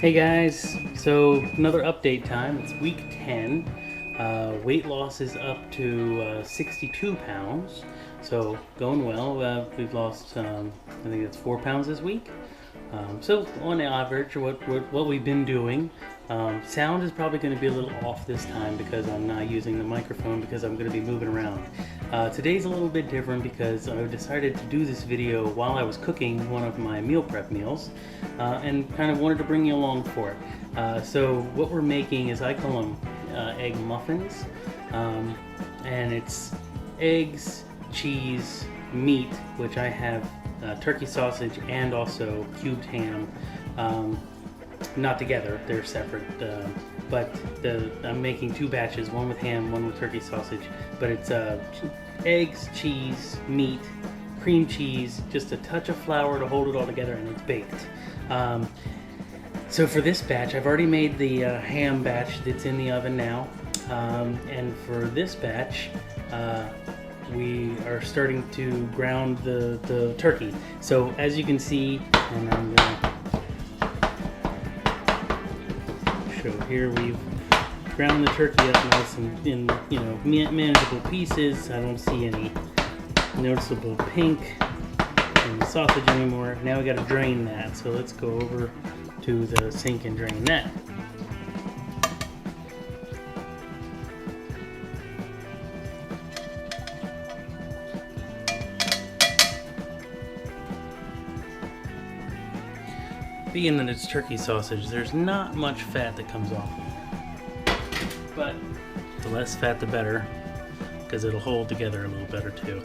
Hey guys, so another update time. It's week 10. Weight loss is up to 62 pounds, so going well. We've lost, I think it's 4 pounds this week. So on average, what we've been doing, sound is probably going to be a little off this time because I'm not using the microphone because I'm going to be moving around. Today's a little bit different because I decided to do this video while I was cooking one of my meal prep meals and kind of wanted to bring you along for it. So what we're making is, I call them egg muffins, and it's eggs, cheese, meat, which I have turkey sausage and also cubed ham, not together, they're separate, but I'm making two batches, one with ham, one with turkey sausage, but it's eggs, cheese, meat, cream cheese, just a touch of flour to hold it all together, and it's baked. So for this batch, I've already made the ham batch that's in the oven now, and for this batch, we are starting to ground the turkey. So as you can see, and I'm gonna show here, we've ground the turkey up nice and in manageable pieces. I don't see any noticeable pink in the sausage anymore. Now we got to drain that. So let's go over to the sink and drain that. Being that it's turkey sausage, there's not much fat that comes off. But the less fat the better, because it'll hold together a little better too.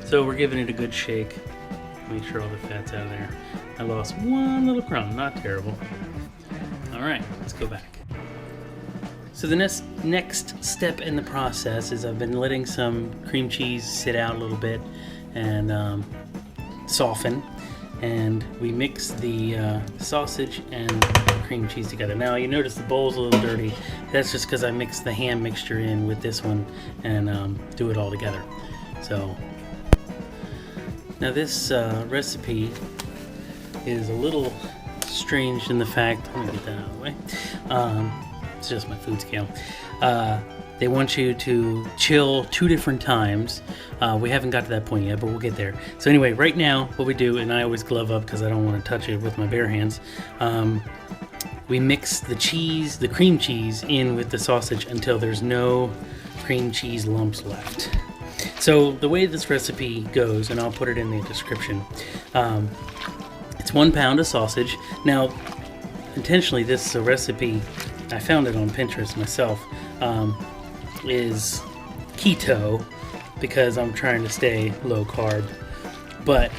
So we're giving it a good shake. Make sure all the fat's out of there. I lost one little crumb, not terrible. Alright, let's go back. So the next step in the process is I've been letting some cream cheese sit out a little bit and soften. And we mix the sausage and cream cheese together. Now you notice the bowl's a little dirty. That's just because I mixed the ham mixture in with this one and do it all together. So now this recipe is a little strange in the fact, let me get that out of the way. It's just my food scale. They want you to chill 2 different times. We haven't got to that point yet, but we'll get there. So anyway, right now, what we do, and I always glove up because I don't want to touch it with my bare hands, we mix the cream cheese in with the sausage until there's no cream cheese lumps left. So the way this recipe goes, and I'll put it in the description, it's 1 pound of sausage. Now, intentionally, this recipe, I found it on Pinterest myself, is keto because I'm trying to stay low carb, but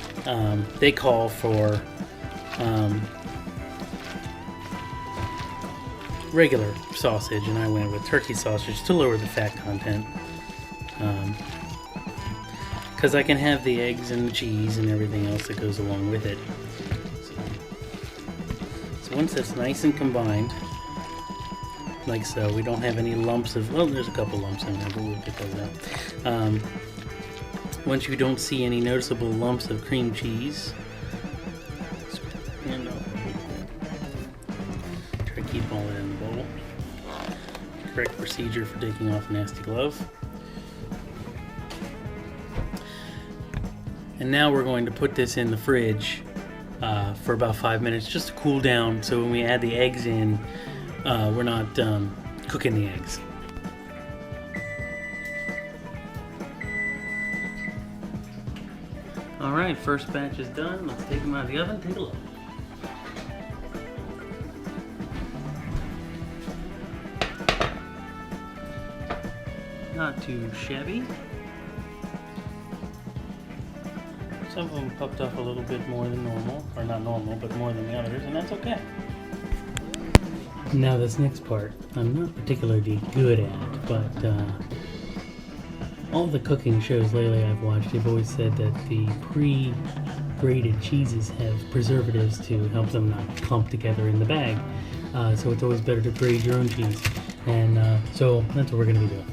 they call for regular sausage, and I went with turkey sausage to lower the fat content, because I can have the eggs and the cheese and everything else that goes along with it. So once that's nice and combined, like so, we don't have any lumps of, well, there's a couple lumps in there, but we'll get those out. Once you don't see any noticeable lumps of cream cheese, and try to keep all that in the bowl. Correct procedure for taking off a nasty glove. And now we're going to put this in the fridge for about 5 minutes just to cool down, so when we add the eggs in, we're not cooking the eggs. Alright, first batch is done. Let's take them out of the oven. Take a look. Not too shabby. Some of them puffed up a little bit more than normal, or not normal, but more than the others, and that's okay. Now this next part, I'm not particularly good at, but all the cooking shows lately I've watched, they've always said that the pre-grated cheeses have preservatives to help them not clump together in the bag. So it's always better to grate your own cheese. And so that's what we're going to be doing.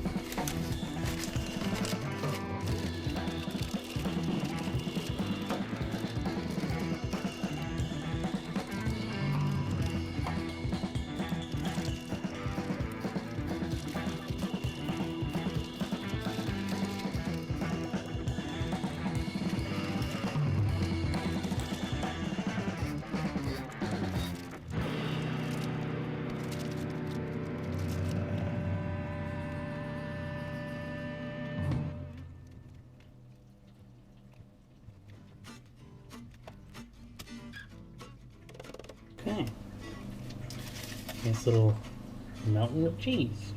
Okay. Nice little mountain of cheese.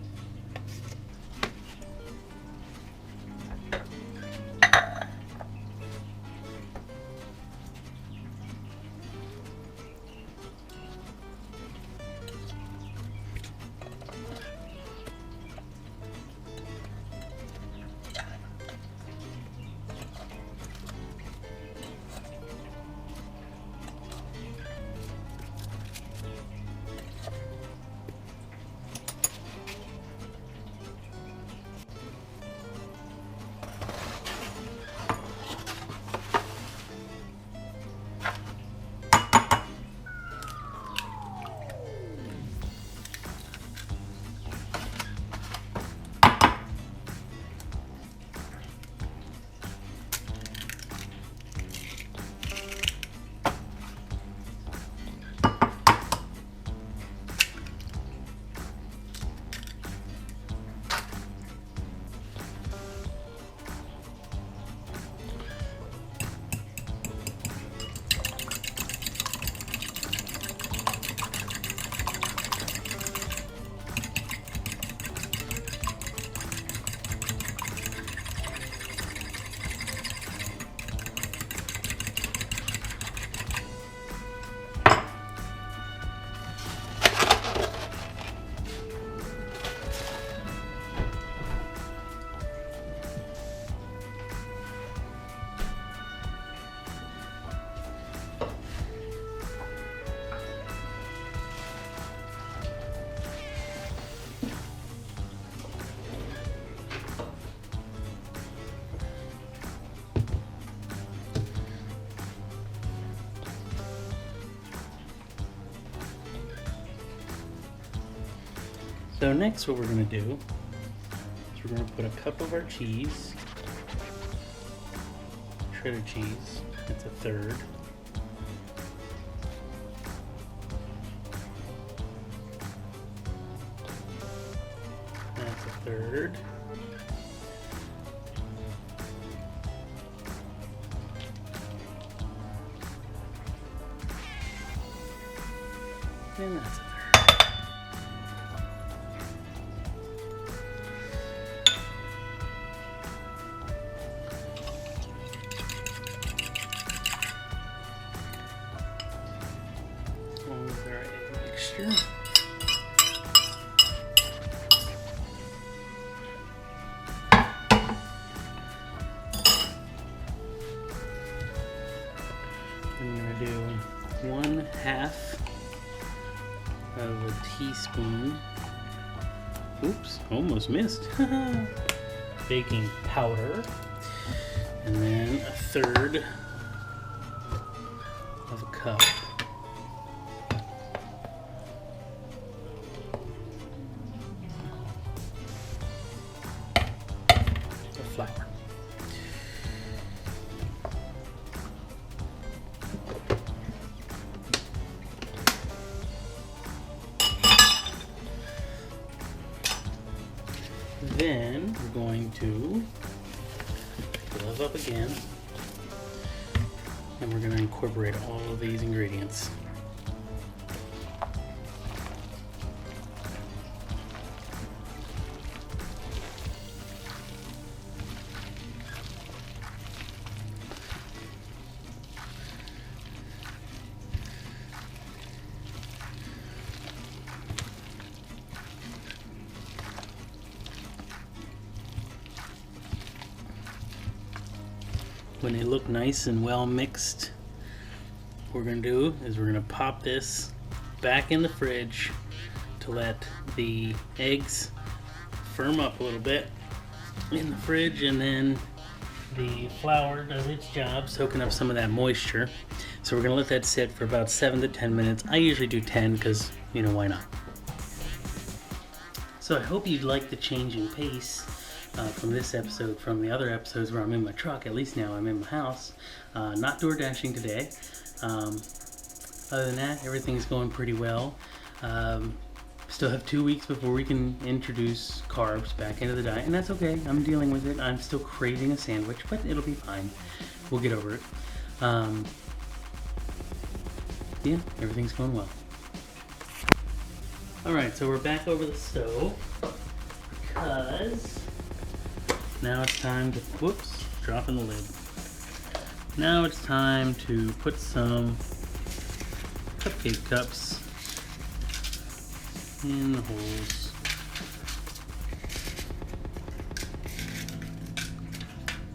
So next what we're going to do is we're going to put a cup of our cheese, shredded cheese, that's a third. That's a third. And that's a third. With our egg mixture. I'm going to do 1/2 of a teaspoon. Oops, almost missed. Baking powder. And then a third of a cup of flour. Then we're going to glove up again, and we're going to incorporate all of these ingredients. When they look nice and well mixed, what we're going to do is we're going to pop this back in the fridge to let the eggs firm up a little bit in the fridge, and then the flour does its job soaking up some of that moisture. So we're going to let that sit for about 7 to 10 minutes. I usually do 10 because, you know, why not? So I hope you like the change in pace from this episode from the other episodes where I'm in my truck. At least now I'm in my house. Not door dashing today. Other than that, everything's going pretty well. Still have 2 weeks before we can introduce carbs back into the diet, and that's okay. I'm dealing with it. I'm still craving a sandwich, but it'll be fine. We'll get over it. Yeah, everything's going well. Alright, so we're back over the stove because now it's time to, whoops, dropping the lid. Now it's time to put some cupcake cups in the holes.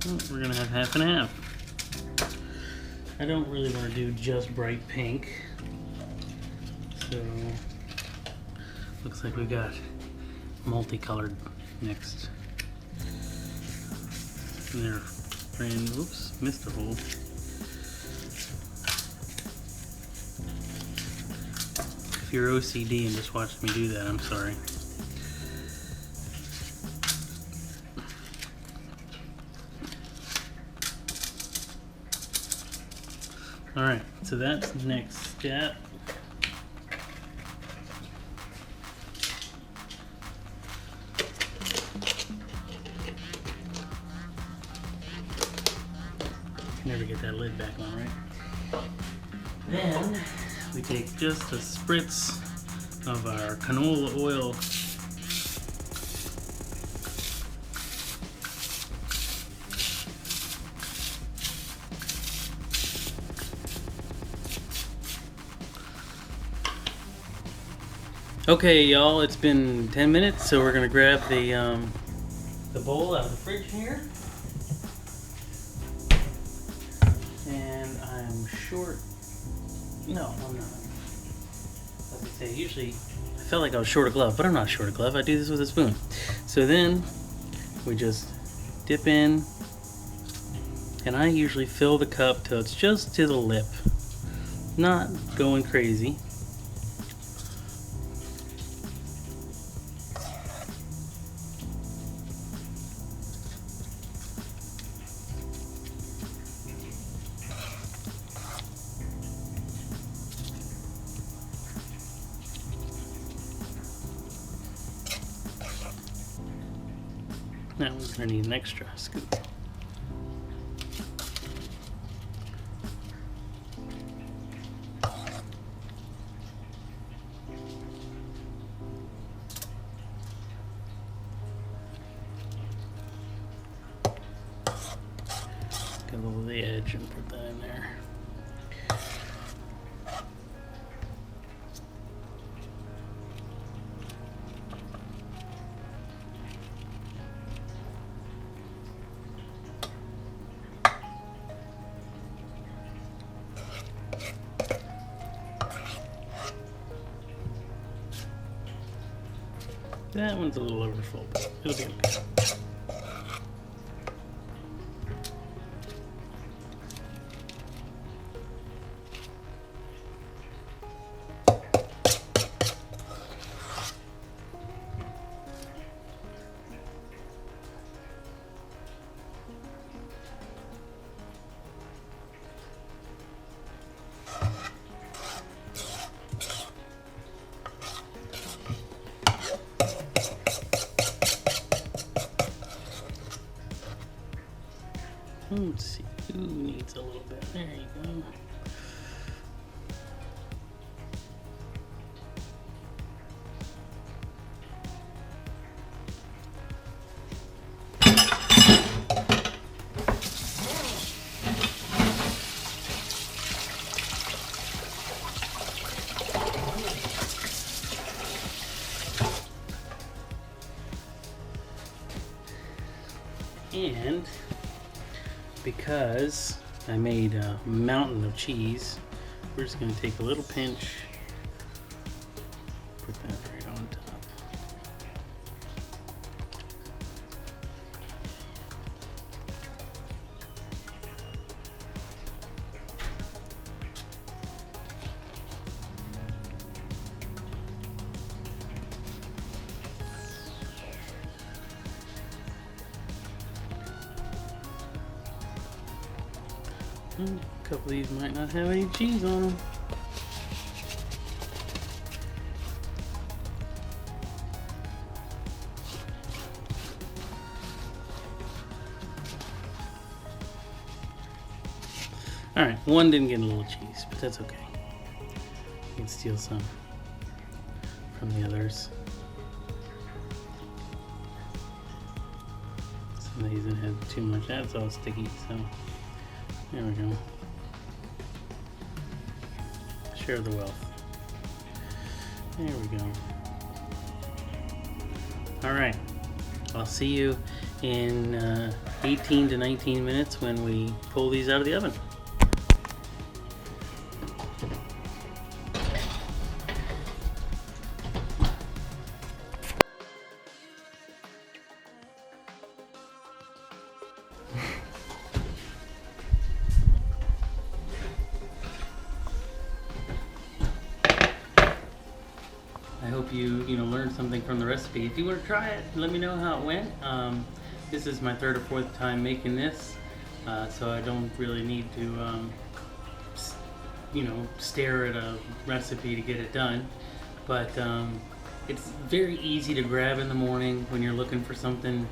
Well, we're gonna have half and half. I don't really want to do just bright pink, so looks like we got multicolored next. And they're brand, oops, missed a hole. If you're OCD and just watched me do that, I'm sorry. Alright, so that's the next step. Never get that lid back on, right? Then we take just a spritz of our canola oil. Okay, y'all, it's been 10 minutes, so we're gonna grab the bowl out of the fridge here. And I'm short. No, I'm not. As I say, usually I felt like I was short a glove, but I'm not short a glove. I do this with a spoon. So then we just dip in, and I usually fill the cup till it's just to the lip, not going crazy. Now we're going to need an extra scoop. Get a little of the edge and put that in there. That one's a little overfull, but it'll be okay. Let's see, who needs a little bit? There you go. And because I made a mountain of cheese, we're just going to take a little pinch, put that right on top. A couple of these might not have any cheese on them. Alright, one didn't get a little cheese, but that's okay. You can steal some from the others. Some of these that have too much, that's all sticky, so there we go. Share the wealth. There we go. Alright, I'll see you in 18 to 19 minutes when we pull these out of the oven. I hope you learned something from the recipe. If you want to try it, let me know how it went. This is my third or fourth time making this, so I don't really need to stare at a recipe to get it done. But it's very easy to grab in the morning when you're looking for something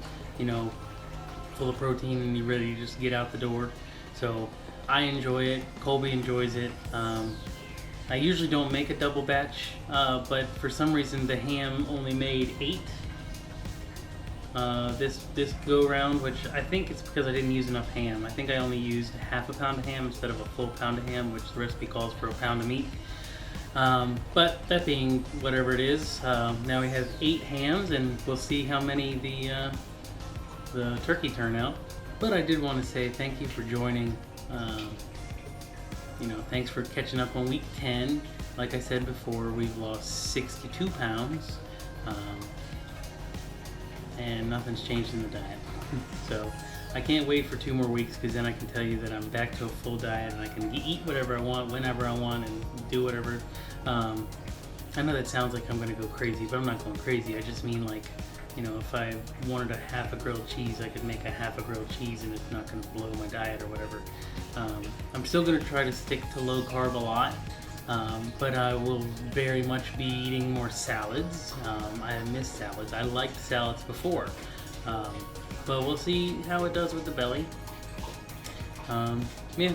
full of protein and you're ready to just get out the door. So I enjoy it. Colby enjoys it. I usually don't make a double batch, but for some reason the ham only made 8 this go round, which I think it's because I didn't use enough ham. I think I only used half a pound of ham instead of a full pound of ham, which the recipe calls for a pound of meat. But that being whatever it is, now we have 8 hams, and we'll see how many the turkey turn out. But I did want to say thank you for joining. Thanks for catching up on week 10. Like I said before, we've lost 62 pounds, and nothing's changed in the diet. So I can't wait for 2 more weeks, because then I can tell you that I'm back to a full diet and I can eat whatever I want, whenever I want, and do whatever. I know that sounds like I'm going to go crazy, but I'm not going crazy. I just mean, like, if I wanted a half a grilled cheese, I could make a half a grilled cheese and it's not going to blow my diet or whatever. I'm still going to try to stick to low carb a lot, but I will very much be eating more salads. I miss salads. I liked salads before, but we'll see how it does with the belly. Yeah.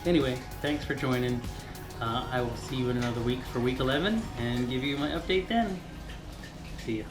Anyway, thanks for joining. I will see you in another week for week 11 and give you my update then. See ya.